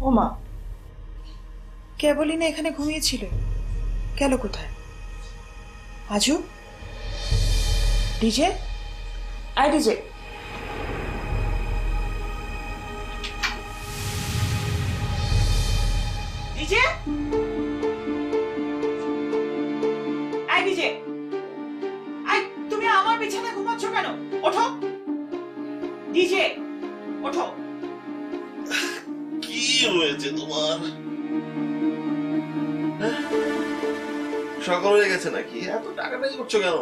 ওমা, কেবলই না এখানে ঘুমিয়েছিল, গেল কোথায়? আজু, ডিজে, আয় ডিজে। ডিজে, আয় ডিজে, আয়। তুমি আমার বিছানায় ঘুমাচ্ছ কেন? ওঠো ডিজে, ওঠো। কি হয়েছে তোমার? সকাল হয়ে গেছে নাকি? এত টাকাটাই করছো কেন?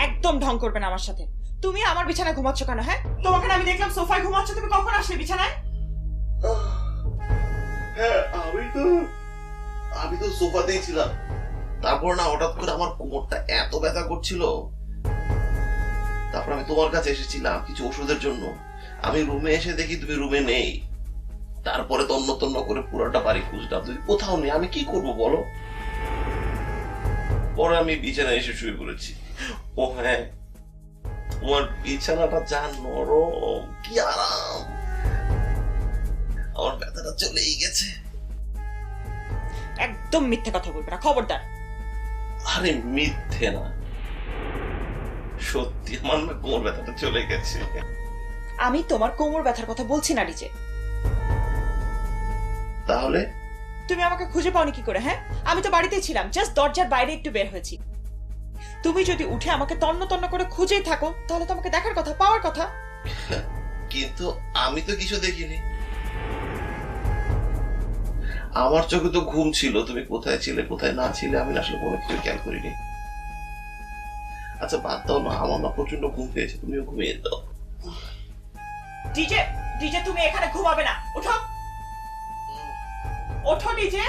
একদম ঢং করবে না আমার সাথে। তুমি আমার বিছানায় ঘুমাচ্ছ কেন? হ্যাঁ, তোমাকে না আমি দেখলাম সোফায় ঘুমাচ্ছ, তুমি কখন আসলে বিছানায়? হ্যাঁ, আমি তো সোফাতেই ছিলাম। তারপর না হঠাৎ করে আমার কোমরটা এত ব্যথা করছিল, তারপর আমি তোমার কাছে এসেছিলাম কিছু ওষুধের জন্য। আমি রুমে এসে দেখি তুমি রুমে নেই। তারপরে তন্ন তন্ন করে পুরোটা বাড়ি খুঁজলাম, তুমি কোথাও নেই। আমি কি করব বলো? পরে আমি বিছানায় এসে শুয়ে পড়েছি। ও হ্যাঁ, তোমার বিছানাটা যা নরম, কি আরাম। আমার ব্যথাটা চলেই গেছে। একদম মিথ্যে কথা বলবে না, খবরদার। আরে মিথ্যে না, সত্যি আমার না কোমর ব্যথাটা চলে গেছে। আমি তোমার কোমর ব্যথার কথা বলছি না ডিজে। তাহলে তুমি আমাকে খুঁজে পাওনি কি করে? হ্যাঁ, আমি তো বাড়িতেই ছিলাম, জাস্ট দরজার বাইরে একটু বের হয়েছি। তুমি যদি উঠে আমাকে তন্ন তন্ন করে খুঁজেই থাকো, তাহলে তো আমাকে দেখার কথা, পাওয়ার কথা। কিন্তু আমি তো কিছু দেখিনি। আমার চোখে তো ঘুম ছিল, তুমি কোথায় ছিলে কোথায় না ছিলে আমি আসলে কোনো কিছু খেয়াল করিনি। আচ্ছা বাদ দাও না, আমার না প্রচন্ড ঘুম পেয়েছে, তুমিও ঘুমিয়ে দাও। ডিজে, ডিজে তুমি এখানে ঘুমাবে না, ওঠো ওঠো ডিজে।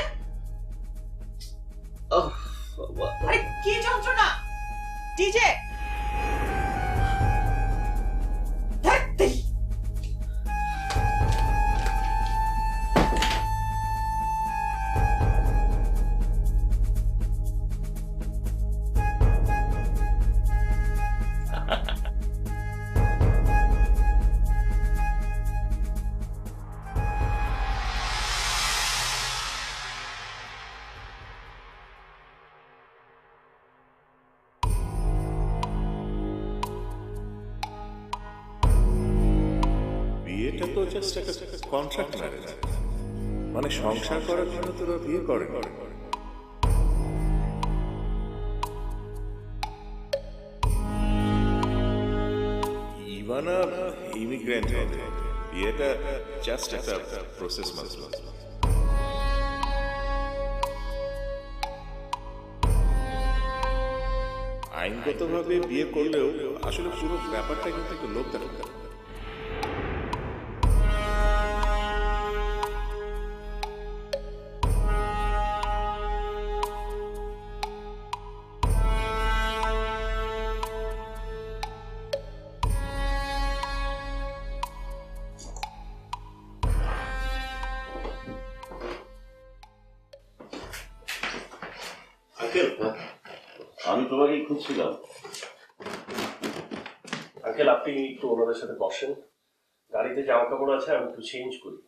আরে কি যন্ত্রণা ডিজে। ধ্যাত্তেরি। বিয়েটা তো জাস্ট একটা কন্ট্রাক্ট ম্যারেজ, মানে সংসার করার জন্য তোরা বিয়ে করে। ইভানা ইমিগ্রেন্ট হবে, বিয়েটা জাস্ট একটা প্রসেস মাত্র। আইনগতভাবে বিয়ে করলেও আসলে পুরো ব্যাপারটা কিন্তু একটু লোক দেখাতে হবে। আঙ্কেল, আমি তোমাকেই খুঁজছিলাম। আঙ্কেল, আপনি একটু ওনাদের সাথে বসেন, গাড়িতে জামা কাপড় আছে, আমি একটু চেঞ্জ করি।